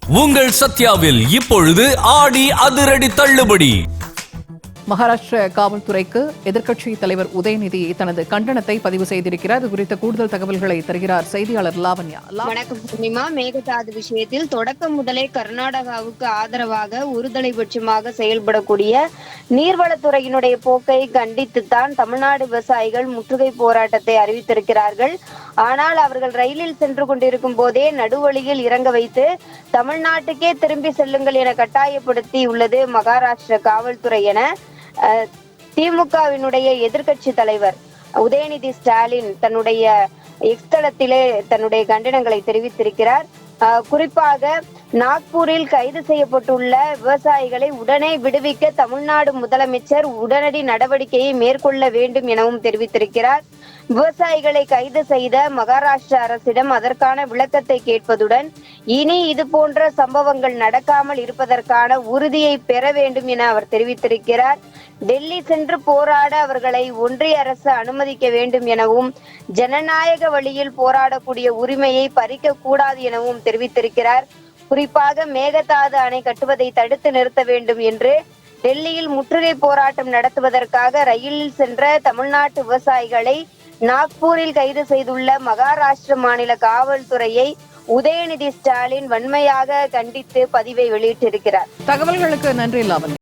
உங்கள் சத்யாவில் இப்பொழுது ஆடி அதிரடி தள்ளுபடி. மகாராஷ்டிர காவல்துறைக்கு எதிர்க்கட்சி தலைவர் உதயநிதி தனது கண்டனத்தை பதிவு செய்திருக்கிறார். இது குறித்த கூடுதல் தகவல்களை தருகிறார் செய்தியாளர் லாவண்யா. வணக்கம் பூர்ணிமா. மேகதாது விஷயத்தில் தொடக்கம் முதலே கர்நாடகாவுக்கு ஆதரவாக ஒருதலைபட்சமாக செயல்படக்கூடிய நீர்வளத்துறையினுடைய போக்கை கண்டித்துத்தான் தமிழ்நாடு விவசாயிகள் முற்றுகை போராட்டத்தை அறிவித்திருக்கிறார்கள். ஆனால் அவர்கள் ரயிலில் சென்று கொண்டிருக்கும் போதே நடுவழியில் இறங்க வைத்து தமிழ்நாட்டுக்கே திரும்பி செல்லுங்கள் என கட்டாயப்படுத்தி உள்ளது மகாராஷ்டிர காவல்துறை என திமுகவினுடைய எதிர்க்கட்சி தலைவர் உதயநிதி ஸ்டாலின் தன்னுடைய எக்ஸ் தளத்திலே தன்னுடைய கண்டனங்களை தெரிவித்திருக்கிறார். குறிப்பாக நாக்பூரில் கைது செய்யப்பட்டுள்ள விவசாயிகளை உடனே விடுவிக்க தமிழ்நாடு முதலமைச்சர் உடனடி நடவடிக்கையை மேற்கொள்ள வேண்டும் எனவும் தெரிவித்திருக்கிறார். விவசாயிகளை கைது செய்த மகாராஷ்டிர அரசிடம் அதற்கான விளக்கத்தை கேட்பதுடன் இனி இது போன்ற சம்பவங்கள் நடக்காமல் இருப்பதற்கான உறுதியை பெற வேண்டும் என அவர் தெரிவித்திருக்கிறார். டெல்லி சென்று போராட அவர்களை ஒன்றிய அரசு அனுமதிக்க வேண்டும் எனவும் ஜனநாயக வழியில் போராடக்கூடிய உரிமையை பறிக்க கூடாது எனவும் தெரிவித்திருக்கிறார். குறிப்பாக மேகதாது அணை கட்டுவதை தடுத்து நிறுத்த வேண்டும் என்று டெல்லியில் முற்றுகை போராட்டம் நடத்துவதற்காக ரயிலில் சென்ற தமிழ்நாட்டு விவசாயிகளை நாக்பூரில் கைது செய்துள்ள மகாராஷ்டிர மாநில காவல்துறையை உதயநிதி ஸ்டாலின் வன்மையாக கண்டித்து பதிவை வெளியிட்டிருக்கிறார். தகவல்களுக்கு நன்றி லாவண்யா.